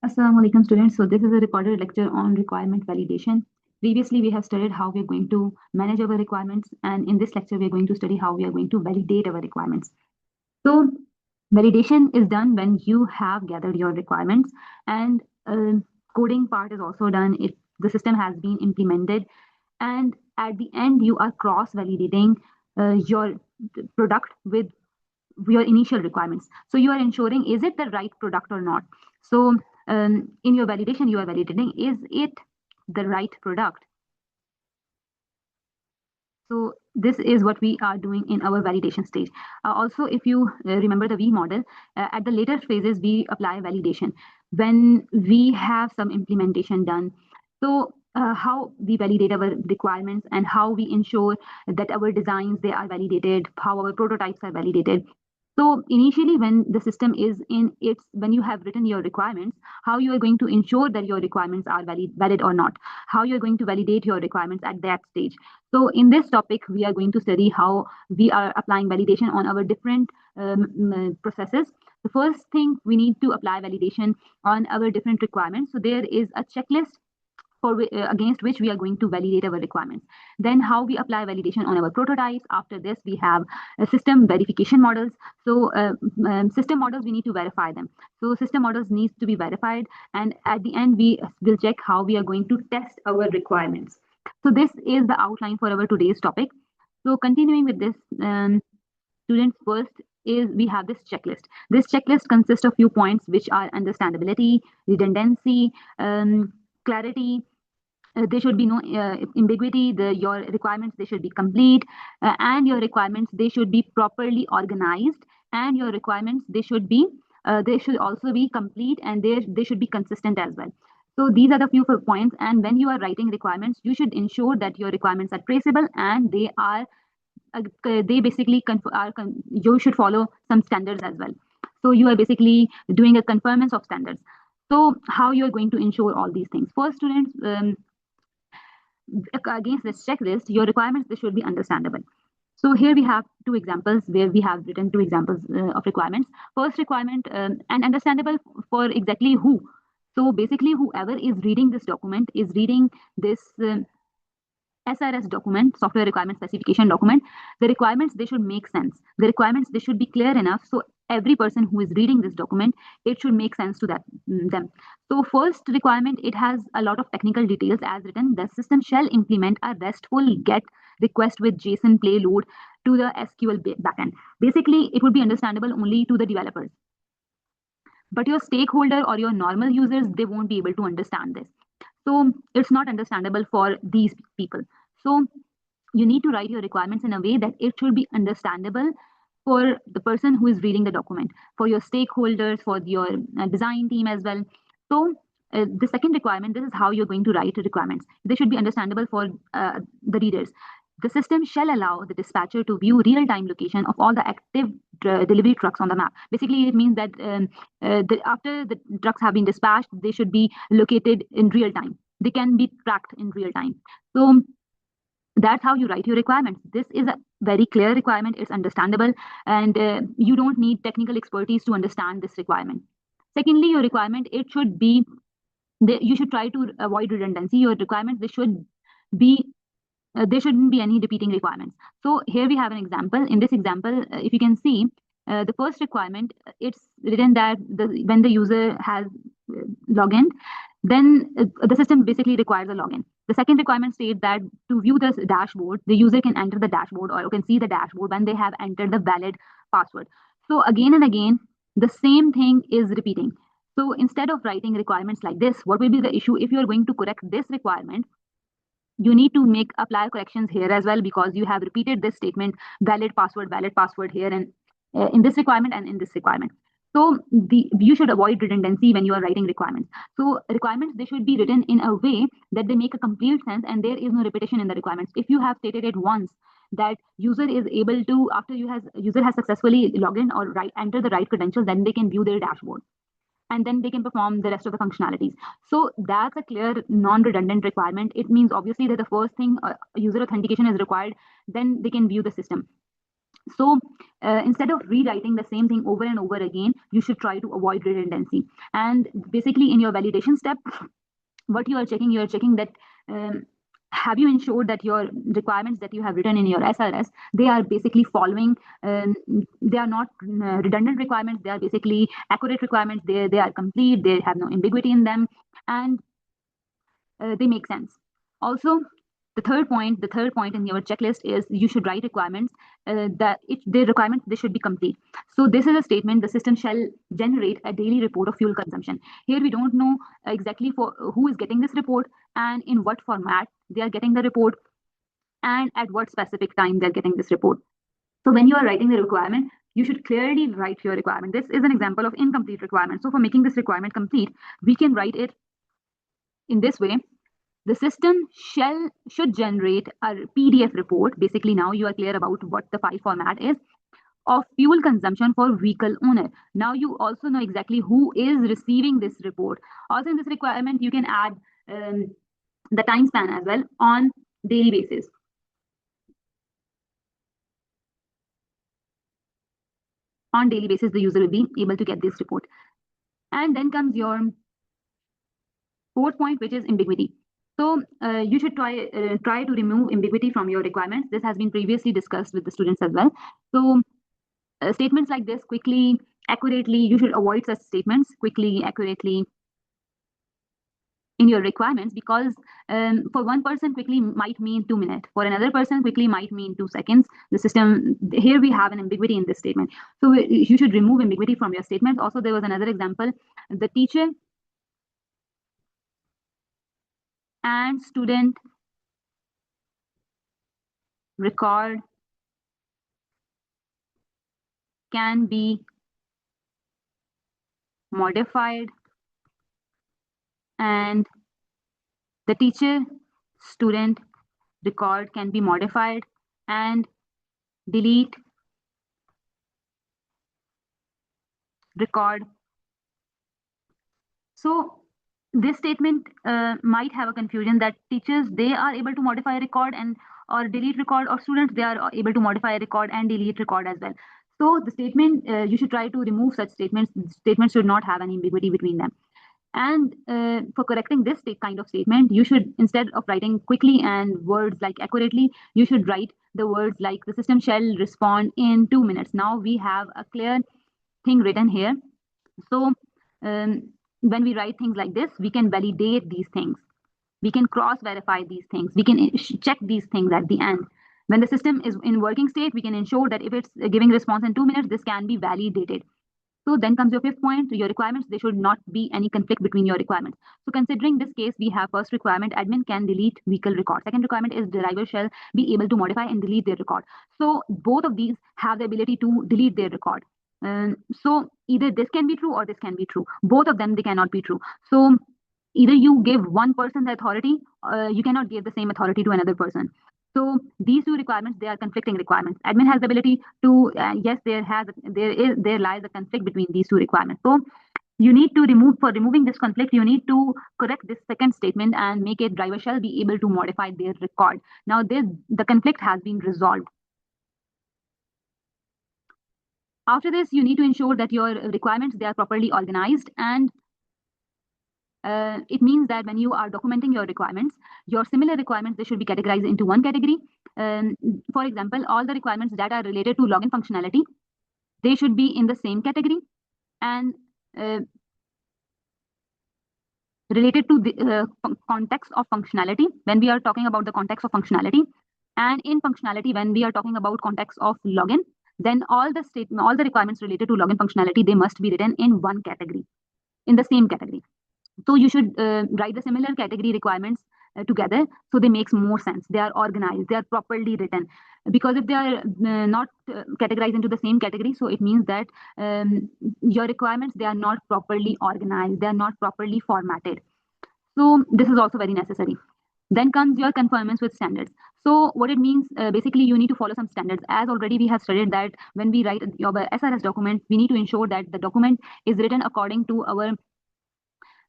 Assalamu alaikum students. So this is a recorded lecture on requirement validation. Previously, we have studied how we are going to manage our requirements, and in this lecture, we are going to study how we are going to validate our requirements. So validation is done when you have gathered your requirements, and coding part is also done if the system has been implemented, and at the end, you are cross-validating your product with your initial requirements. So you are ensuring, is it the right product or not? So in your validation, you are validating, is it the right product? So this is what we are doing in our validation stage. Also, if you remember the V model, at the later phases, we apply validation when we have some implementation done. So how we validate our requirements and how we ensure that our designs, they are validated, how our prototypes are validated. So initially, when the system is in its, when you have written your requirements, how you are going to ensure that your requirements are valid or not, how you are going to validate your requirements at that stage. So in this topic, we are going to study how we are applying validation on our different processes. The first thing, we need to apply validation on our different requirements. So there is a checklist against which we are going to validate our requirements. Then how we apply validation on our prototypes. After this, we have system verification models. So system models, we need to verify them. So system models needs to be verified. And at the end, we will check how we are going to test our requirements. So this is the outline for our today's topic. So continuing with this, students, first is we have this checklist. This checklist consists of few points which are understandability, redundancy, clarity. There should be no ambiguity. Your requirements, they should be complete, and your requirements, they should be properly organized, and your requirements, they should also be complete, and they should be consistent as well. So these are the few points, and when you are writing requirements, you should ensure that your requirements are traceable and they basically you should follow some standards as well. So you are basically doing a conformance of standards. So how you are going to ensure all these things? First, students, against this checklist, your requirements, they should be understandable. So here we have two examples where we have written two examples of requirements. First requirement, and understandable for exactly who. So basically, whoever is reading this document is reading this SRS document, software requirement specification document. The requirements, they should make sense. The requirements, they should be clear enough. So every person who is reading this document, it should make sense to them. So first requirement, it has a lot of technical details as written. The system shall implement a RESTful GET request with JSON payload to the SQL backend. Basically, it would be understandable only to the developers. But your stakeholder or your normal users, they won't be able to understand this. So it's not understandable for these people. So you need to write your requirements in a way that it should be understandable for the person who is reading the document, for your stakeholders, for your design team as well. So the second requirement, this is how you're going to write requirements. They should be understandable for the readers. The system shall allow the dispatcher to view real-time location of all the active delivery trucks on the map. Basically, it means that after the trucks have been dispatched, they should be located in real time. They can be tracked in real time. So that's how you write your requirements. This is a very clear requirement. It's understandable, and you don't need technical expertise to understand this requirement. Secondly, your requirement, it should be, you should try to avoid redundancy. Your requirements, they should be there shouldn't be any repeating requirements. So here we have an example. In this example, if you can see, the first requirement, it's written that when the user has login, then the system basically requires a login. The second requirement states that to view the dashboard, the user can enter the dashboard or can see the dashboard when they have entered the valid password. So again and again, the same thing is repeating. So instead of writing requirements like this, what will be the issue? If you are going to correct this requirement, you need to apply corrections here as well, because you have repeated this statement, valid password here, and in this requirement and in this requirement. So you should avoid redundancy when you are writing requirements. So requirements, they should be written in a way that they make a complete sense and there is no repetition in the requirements. If you have stated it once that user is able to, after user has successfully logged in or enter the right credentials, then they can view their dashboard and then they can perform the rest of the functionalities. So that's a clear non-redundant requirement. It means obviously that the first thing, user authentication is required, then they can view the system. So instead of rewriting the same thing over and over again, you should try to avoid redundancy. And basically in your validation step, what you are checking that have you ensured that your requirements that you have written in your SRS, they are basically following, they are not redundant requirements, they are basically accurate requirements, they are complete, they have no ambiguity in them, and they make sense. Also, the third point in your checklist is you should write requirements that if the requirements they should be complete. So this is a statement: the system shall generate a daily report of fuel consumption. Here we don't know exactly for who is getting this report and in what format they are getting the report and at what specific time they're getting this report. So when you are writing the requirement, you should clearly write your requirement. This is an example of incomplete requirement. So for making this requirement complete, we can write it in this way: the system should generate a PDF report. Basically, now you are clear about what the file format is of fuel consumption for vehicle owner. Now you also know exactly who is receiving this report. Also in this requirement, you can add the time span as well on daily basis. On daily basis, the user will be able to get this report. And then comes your fourth point, which is ambiguity. So you should try to remove ambiguity from your requirements. This has been previously discussed with the students as well. So statements like this: quickly, accurately, you should avoid such statements: quickly, accurately, in your requirements, because for one person quickly might mean 2 minutes, for another person quickly might mean 2 seconds. The system, here we have an ambiguity in this statement, so you should remove ambiguity from your statements. Also, there was another example: the teacher and student record can be modified, and the teacher student record can be modified and delete record. So this statement might have a confusion that teachers, they are able to modify a record and or delete record, or students, they are able to modify a record and delete record as well. So the statement, you should try to remove such statements. Statements should not have any ambiguity between them. And for correcting this kind of statement, you should, instead of writing quickly and words like accurately, you should write the words like the system shall respond in 2 minutes. Now we have a clear thing written here. So when we write things like this, we can validate these things. We can cross verify these things. We can check these things at the end. When the system is in working state, we can ensure that if it's giving response in 2 minutes, this can be validated. So then comes your fifth point: your requirements. There should not be any conflict between your requirements. So considering this case, we have first requirement: admin can delete vehicle record. Second requirement is driver shall be able to modify and delete their record. So both of these have the ability to delete their record. So either this can be true or this can be true. Both of them, they cannot be true. So either you give one person the authority, you cannot give the same authority to another person. So these two requirements, they are conflicting requirements. Admin has the ability to, yes, there lies a conflict between these two requirements. So you need to for removing this conflict, you need to correct this second statement and make it driver shall be able to modify their record. Now the conflict has been resolved. After this, you need to ensure that your requirements, they are properly organized, and it means that when you are documenting your requirements, your similar requirements, they should be categorized into one category. For example, all the requirements that are related to login functionality, they should be in the same category, and related to the context of functionality, when we are talking about the context of functionality, and in functionality, when we are talking about context of login, then all the requirements related to login functionality, they must be written in one category, in the same category. So you should write the similar category requirements together, so they makes more sense. They are organized, they are properly written. Because if they are not categorized into the same category, so it means that your requirements, they are not properly organized, they are not properly formatted. So this is also very necessary. Then comes your conformance with standards. So what it means, basically, you need to follow some standards. As already we have studied that when we write your SRS document, we need to ensure that the document is written according to our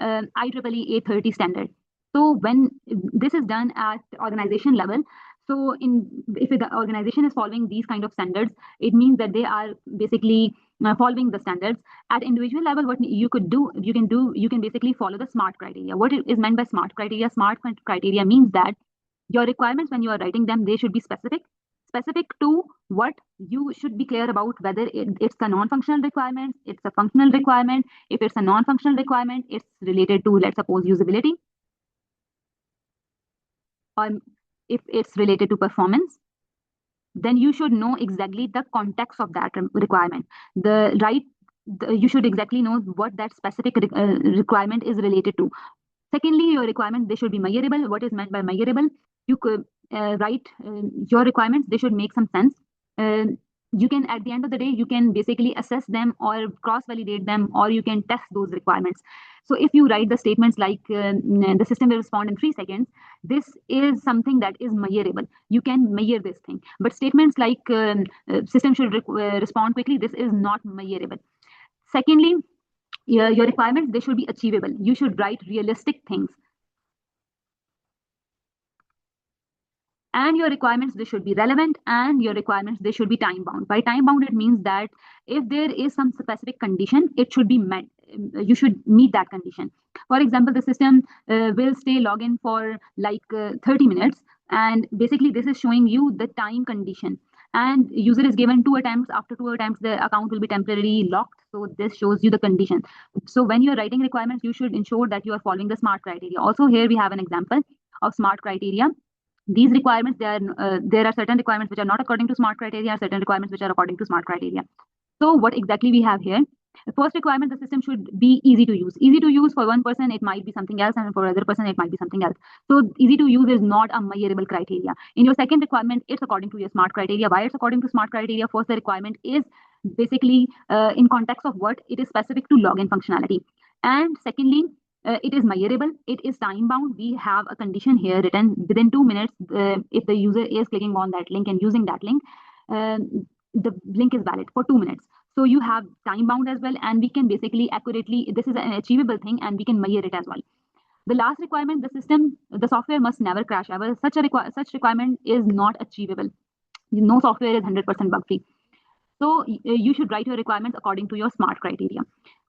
IEEE 830 standard. So when this is done at organization level, So if the organization is following these kind of standards, it means that they are basically following the standards. At individual level, what you could do, you can basically follow the SMART criteria. What is meant by SMART criteria? SMART criteria means that your requirements, when you are writing them, they should be specific to what you should be clear about, whether it's a non-functional requirement, it's a functional requirement. If it's a non-functional requirement, it's related to, let's suppose, usability, or if it's related to performance, then you should know exactly the context of that requirement. You should exactly know what that specific requirement is related to. Secondly, your requirements, they should be measurable. What is meant by measurable? You could write your requirements, they should make some sense. You can, at the end of the day, you can basically assess them or cross-validate them, or you can test those requirements. So if you write the statements like the system will respond in 3 seconds, this is something that is measurable. You can measure this thing. But statements like system should respond quickly, this is not measurable. Secondly, your requirements, they should be achievable. You should write realistic things. And your requirements, they should be relevant, and your requirements, they should be time bound. By time bound, it means that if there is some specific condition, it should be met. You should meet that condition. For example, the system will stay login for like 30 minutes, and basically this is showing you the time condition, and user is given 2 attempts. After 2 attempts, the account will be temporarily locked. So this shows you the condition. So when you're writing requirements, you should ensure that you are following the SMART criteria. Also, here we have an example of SMART criteria. These requirements, there are certain requirements which are not according to SMART criteria, certain requirements which are according to SMART criteria. So what exactly we have here? The first requirement, the system should be easy to use. Easy to use for one person, it might be something else, and for another person, it might be something else. So easy to use is not a measurable criteria. In your second requirement, it's according to your SMART criteria. Why it's according to SMART criteria? First, the requirement is basically in context of what it is specific to login functionality. And secondly, it is measurable, it is time bound. We have a condition here written within 2 minutes. If the user is clicking on that link and using that link, the link is valid for 2 minutes. So you have time bound as well, and we can basically accurately, this is an achievable thing, and we can measure it as well. The last requirement, the software must never crash ever. Such requirement is not achievable. No software is 100% bug free. So you should write your requirements according to your SMART criteria.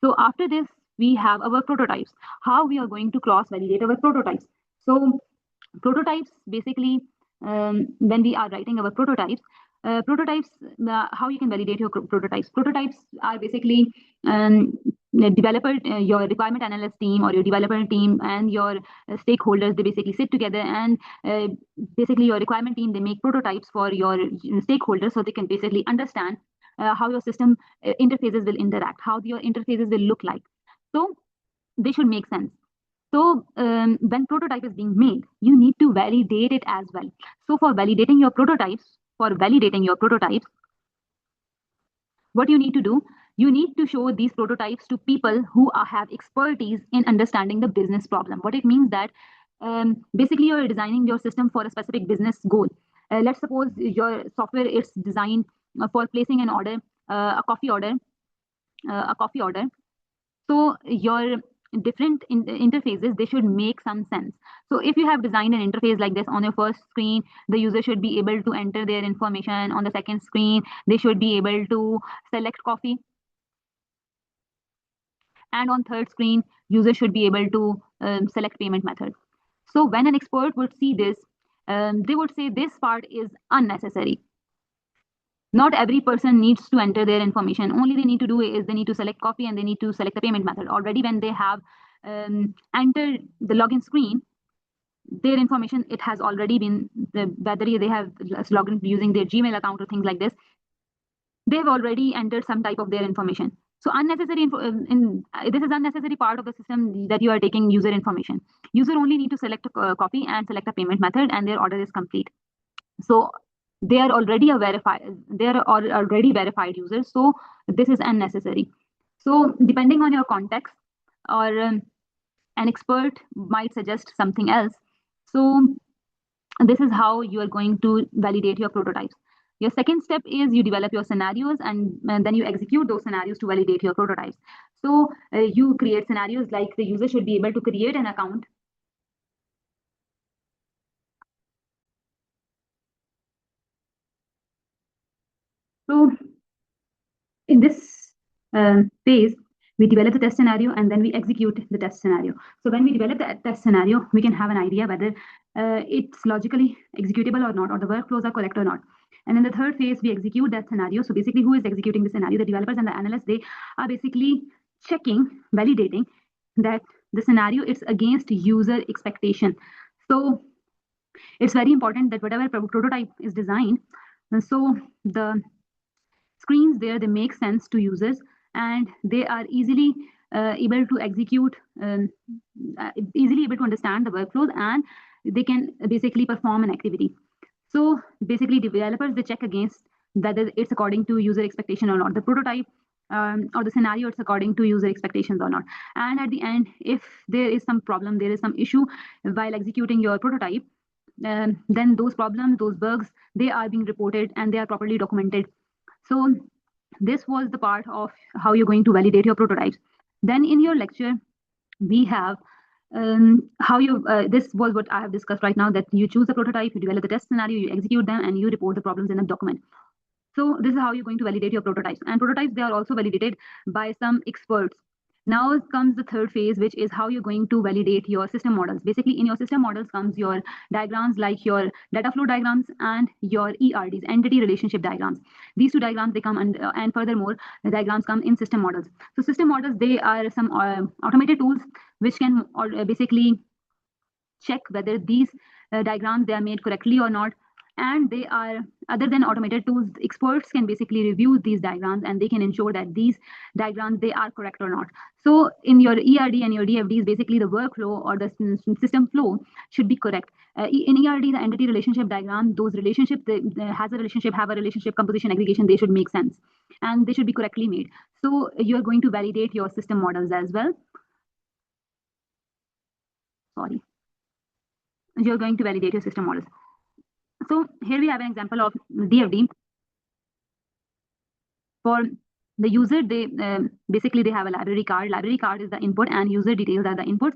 So after this, we have our prototypes. How we are going to cross-validate our prototypes. So prototypes, basically, when we are writing our prototypes, how you can validate your prototypes. Prototypes are basically developer, your requirement analyst team or your developer team and your stakeholders, they basically sit together, and basically your requirement team, they make prototypes for your stakeholders so they can basically understand how your system interfaces will interact, how your interfaces will look like. So they should make sense. So when prototype is being made, you need to validate it as well. So for validating your prototypes, what you need to do, you need to show these prototypes to people who have expertise in understanding the business problem. What it means that basically you're designing your system for a specific business goal. Let's suppose your software is designed for placing an order, a coffee order. So your different interfaces, they should make some sense. So if you have designed an interface like this, on your first screen, the user should be able to enter their information. On the second screen, they should be able to select coffee. And on third screen, user should be able to select payment method. So when an expert would see this, they would say this part is unnecessary. Not every person needs to enter their information. Only they need to do is they need to select coffee and they need to select the payment method. Already when they have entered the login screen, their information, it has already been, whether they have logged in using their Gmail account or things like this, they've already entered some type of their information. So unnecessary this is unnecessary part of the system that you are taking user information. User only need to select a copy and select a payment method, and their order is complete. So they are already already verified users. So this is unnecessary. So depending on your context, or an expert might suggest something else. So this is how you are going to validate your prototypes. Your second step is you develop your scenarios, and then you execute those scenarios to validate your prototypes. So you create scenarios like the user should be able to create an account. in this phase, we develop the test scenario and then we execute the test scenario. So when we develop the test scenario, we can have an idea whether it's logically executable or not, or the workflows are correct or not. And in the third phase, we execute that scenario. So basically, who is executing the scenario? The developers and the analysts, they are basically checking, validating that the scenario is against user expectation. So it's very important that whatever prototype is designed, so the screens there, they make sense to users and they are easily able to execute, easily able to understand the workflows, and they can basically perform an activity. So basically developers, they check against whether it's according to user expectation or not. The prototype or the scenario, it's according to user expectations or not. And at the end, if there is some problem, there is some issue while executing your prototype, then those problems, those bugs, they are being reported and they are properly documented. So this was the part of how you're going to validate your prototypes. Then in your lecture, we have how you, this was what I have discussed right now, that you choose the prototype, you develop the test scenario, you execute them, and you report the problems in a document. So this is how you're going to validate your prototypes. And prototypes, they are also validated by some experts. Now comes the third phase, which is how you're going to validate your system models. Basically, in your system models comes your diagrams, like your data flow diagrams and your ERDs, entity relationship diagrams. These two diagrams, they come under, and furthermore, the diagrams come in system models. So system models, they are some automated tools which can basically check whether these diagrams, they are made correctly or not. And they are, other than automated tools, experts can basically review these diagrams and they can ensure that these diagrams, they are correct or not. So in your ERD and your DFDs, basically the workflow or the system flow should be correct. In ERD, the entity relationship diagram, those relationships, they have a relationship, composition, aggregation, they should make sense and they should be correctly made. So you're going to validate your system models as well. Sorry. You're going to validate your system models. So here we have an example of DFD. For the user, they basically they have a library card. Library card is the input and user details are the input.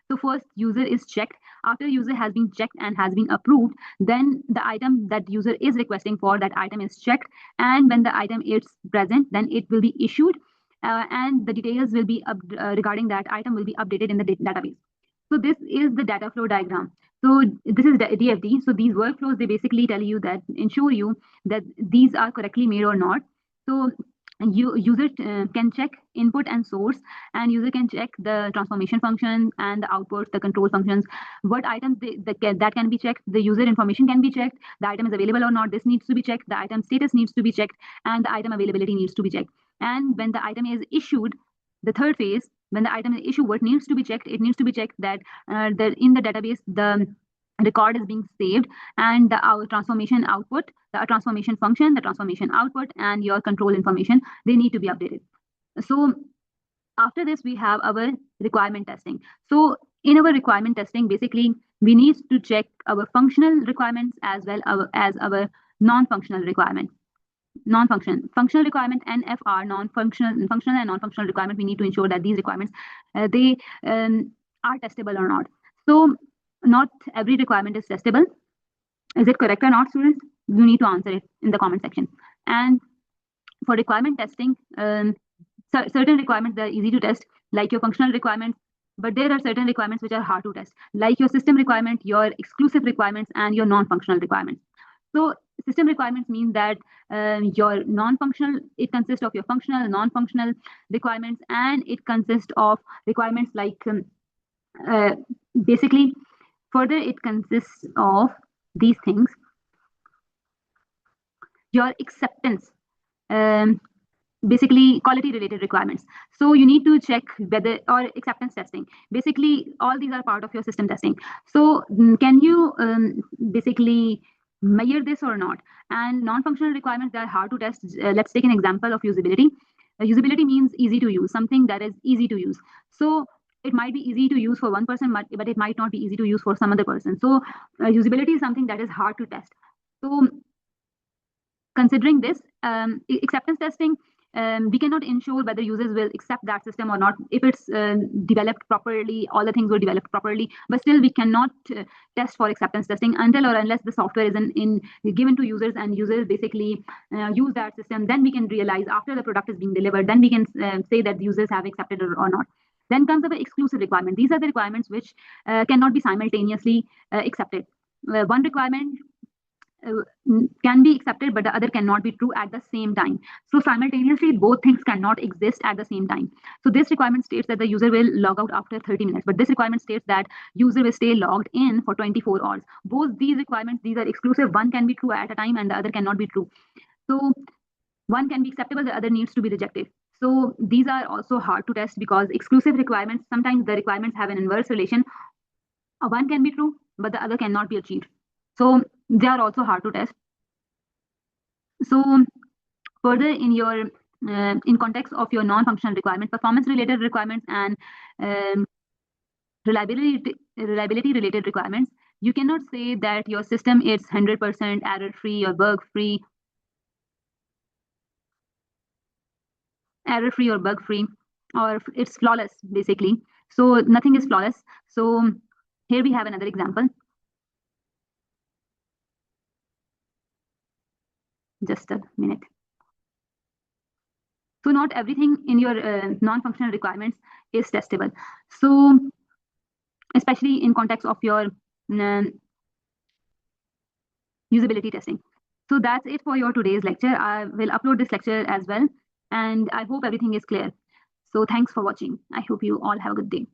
So first user is checked. After user has been checked and has been approved, then the item that user is requesting for, that item is checked. And when the item is present, then it will be issued and the details will be regarding that item will be updated in the database. So this is the data flow diagram. So this is the DFD. So these workflows, they basically tell you that, ensure you that these are correctly made or not. So user can check input and source, and user can check the transformation function and the outputs, the control functions. What items that can be checked, the user information can be checked, the item is available or not, this needs to be checked, the item status needs to be checked, and the item availability needs to be checked. And when the item is issued, the third phase, when the item is issued, what needs to be checked? It needs to be checked that in the database, the record is being saved, and the transformation output, the transformation function, the transformation output, and your control information, they need to be updated. So after this, we have our requirement testing. So in our requirement testing, basically, we need to check our functional requirements as well as our non-functional requirements. Functional requirement, NFR, functional and non-functional requirement, we need to ensure that these requirements, they are testable or not. So not every requirement is testable. Is it correct or not, students? You need to answer it in the comment section. And for requirement testing, certain requirements that are easy to test, like your functional requirements, but there are certain requirements which are hard to test, like your system requirement, your exclusive requirements, and your non-functional requirements. So system requirements mean that your non-functional, it consists of your functional and non-functional requirements, and it consists of requirements like basically, further it consists of these things. Your acceptance, basically quality related requirements. So you need to check whether, or acceptance testing. Basically, all these are part of your system testing. So can you basically measure this or not? And non-functional requirements, they are hard to test. Let's take an example of usability. Usability means easy to use, something that is easy to use. So it might be easy to use for one person, but it might not be easy to use for some other person. So usability is something that is hard to test. So considering this, acceptance testing, we cannot ensure whether users will accept that system or not. If it's developed properly, all the things were developed properly, but still we cannot test for acceptance testing until or unless the software is given to users and users basically use that system. Then we can realize after the product is being delivered, then we can say that the users have accepted it or not. Then comes the exclusive requirement. These are the requirements which cannot be simultaneously accepted. One requirement can be accepted, but the other cannot be true at the same time. So simultaneously, both things cannot exist at the same time. So this requirement states that the user will log out after 30 minutes, but this requirement states that user will stay logged in for 24 hours. Both these requirements, these are exclusive. One can be true at a time and the other cannot be true. So one can be acceptable, the other needs to be rejected. So these are also hard to test because exclusive requirements, sometimes the requirements have an inverse relation. One can be true, but the other cannot be achieved. So they are also hard to test. So further in context of your non-functional requirements, performance related requirements and reliability related requirements, you cannot say that your system is 100% error free or bug free, or it's flawless basically. So nothing is flawless. So here we have another example. Just a minute. So not everything in your non-functional requirements is testable. So especially in context of your usability testing. So that's it for your today's lecture. I will upload this lecture as well, and I hope everything is clear. So thanks for watching. I hope you all have a good day.